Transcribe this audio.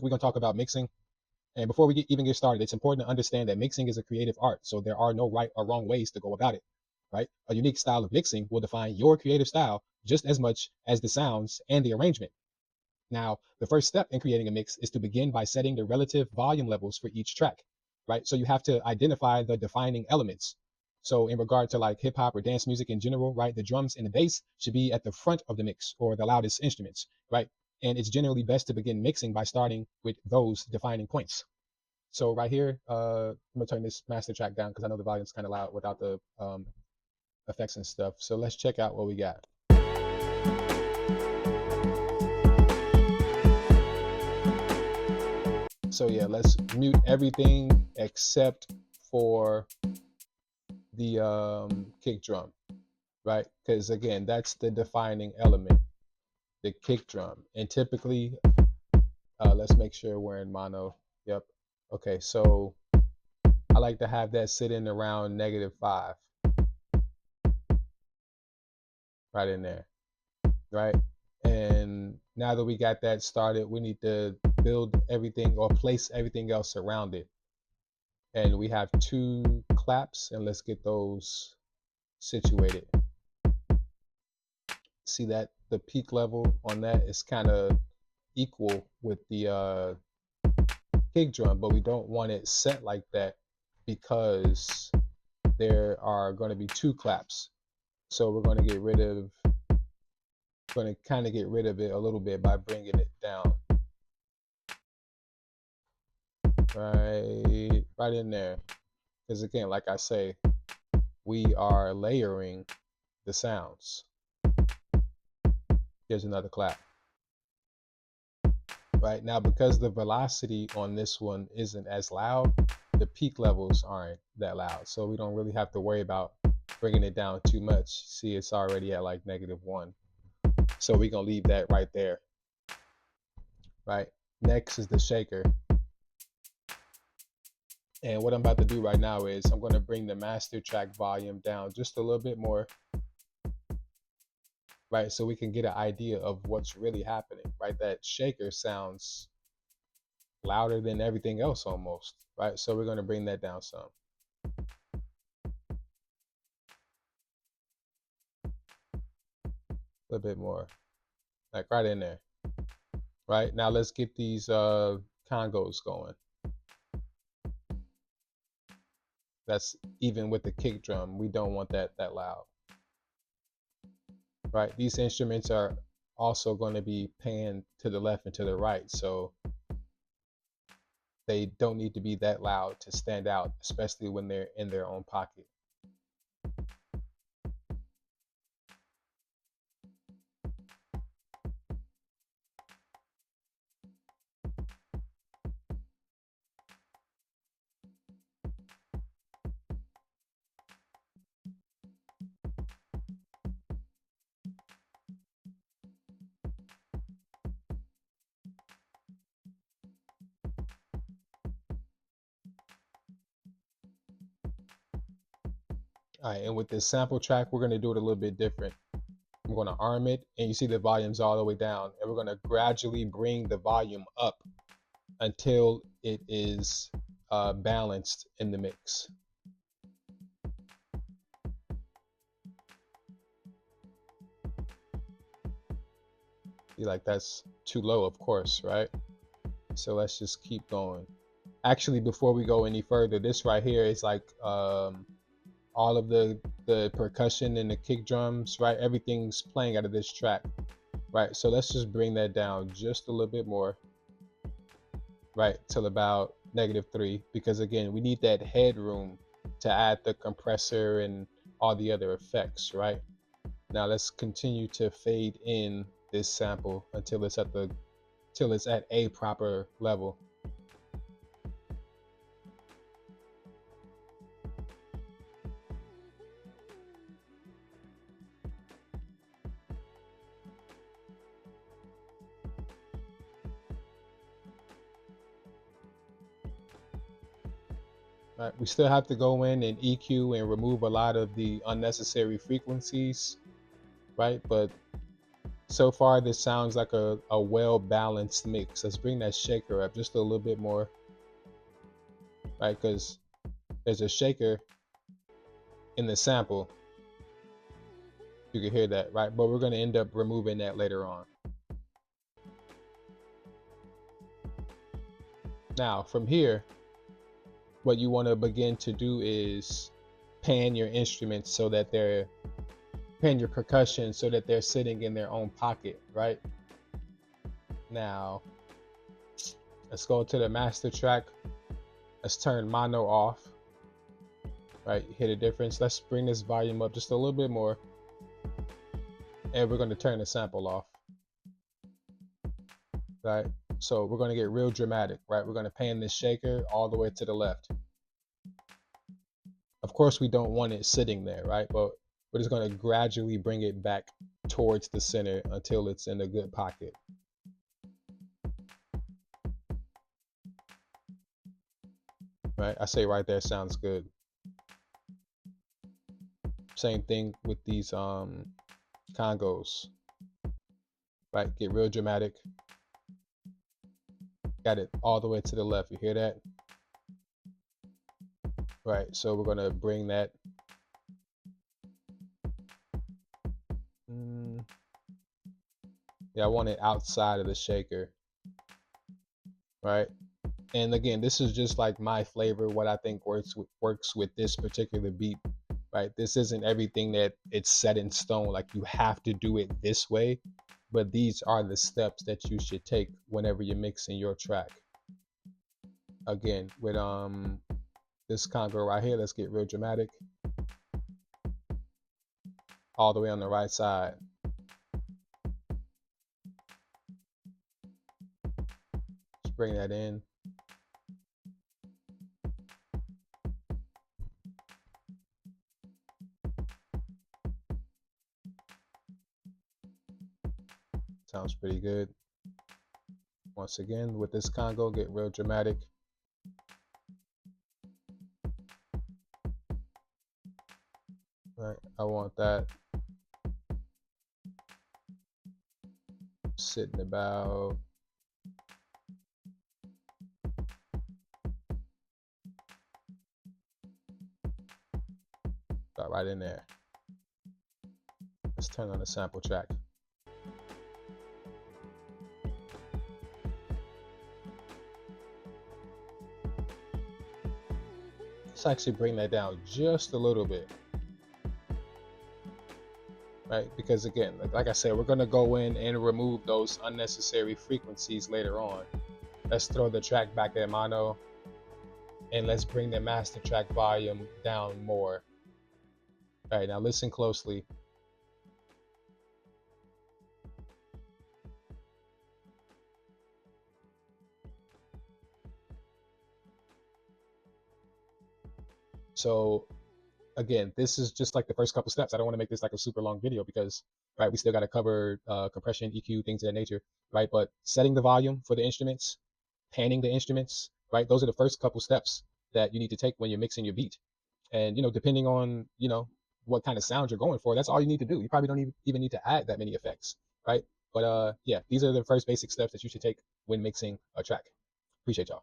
we're going to talk about mixing. And before we even get started, it's important to understand that mixing is a creative art. So there are no right or wrong ways to go about it, right? A unique style of mixing will define your creative style just as much as the sounds and the arrangement. Now, the first step in creating a mix is to begin by setting the relative volume levels for each track, right? So you have to identify the defining elements. So in regard to like hip hop or dance music in general, right, the drums and the bass should be at the front of the mix or the loudest instruments, right? And it's generally best to begin mixing by starting with those defining points. So right here, I'm gonna turn this master track down because I know the volume's kind of loud without the effects and stuff. So let's check out what we got. So yeah, let's mute everything except for the kick drum, right? Because again, that's the defining element, the kick drum. And typically, let's make sure we're in mono. Yep. Okay, so I like to have that sitting around -5, right in there, right? And now that we got that started, we need to build everything or place everything else around it. And we have 2 claps, and let's get those situated. See that the peak level on that is kind of equal with the kick drum, but we don't want it set like that because there are going to be 2 claps. So we're going to kind of get rid of it a little bit by bringing it down. Right in there. Because again, like I say, we are layering the sounds. Here's another clap. Right now, because the velocity on this one isn't as loud, the peak levels aren't that loud. So we don't really have to worry about bringing it down too much. See, it's already at like -1. So we're going to leave that right there. Right. Next is the shaker. And what I'm about to do right now is I'm going to bring the master track volume down just a little bit more, right? So we can get an idea of what's really happening, right? That shaker sounds louder than everything else almost, right? So we're going to bring that down some. A little bit more, like right in there. Right, now let's get these congos going. That's even with the kick drum. We don't want that loud. Right, these instruments are also going to be panned to the left and to the right, so they don't need to be that loud to stand out, especially when they're in their own pocket. All right, and with this sample track, we're going to do it a little bit different. I'm going to arm it, and you see the volume's all the way down, and we're going to gradually bring the volume up until it is balanced in the mix. See, like that's too low, of course, right? So let's just keep going. Actually, before we go any further, this right here is like all of the percussion and the kick drums, right? Everything's playing out of this track, right? So let's just bring that down just a little bit more, right? Till about -3, because again, we need that headroom to add the compressor and all the other effects, right? Now let's continue to fade in this sample until it's at a proper level. Right, we still have to go in and EQ and remove a lot of the unnecessary frequencies, right? But So far, this sounds like a well-balanced mix. Let's bring that shaker up just a little bit more, right? Because there's a shaker in the sample. You can hear that, right? But we're going to end up removing that later on. Now, from here, what you want to begin to do is pan your instruments so that they're pan your percussion so that they're sitting in their own pocket, right? Now, let's go to the master track. Let's turn mono off, right? Hit a difference. Let's bring this volume up just a little bit more. And we're going to turn the sample off, right? So we're going to get real dramatic, right? We're going to pan this shaker all the way to the left. Of course, we don't want it sitting there, right? But we're just going to gradually bring it back towards the center until it's in a good pocket. Right? I say right there sounds good. Same thing with these congos. Right? Get real dramatic. Got it all the way to the left. You hear that? Right. So we're going to bring that. Yeah, I want it outside of the shaker. Right? And again, this is just like my flavor, what I think works with this particular beat, right? This isn't everything that it's set in stone, like you have to do it this way, but these are the steps that you should take whenever you're mixing your track. Again, with this congo right here, let's get real dramatic. All the way on the right side. Let's bring that in. Sounds pretty good. Once again, with this congo, get real dramatic. Right, I want that sitting about right in there. Let's turn on the sample track. Let's actually bring that down just a little bit. Right? Because again, like I said, we're going to go in and remove those unnecessary frequencies later on. Let's throw the track back at mono and let's bring the master track volume down more. All right, now listen closely. So again, this is just like the first couple steps. I don't want to make this like a super long video because, right, we still got to cover compression, EQ, things of that nature, right? But setting the volume for the instruments, panning the instruments, right? Those are the first couple steps that you need to take when you're mixing your beat. And, depending on, what kind of sound you're going for, that's all you need to do. You probably don't even need to add that many effects, right? But yeah, these are the first basic steps that you should take when mixing a track. Appreciate y'all.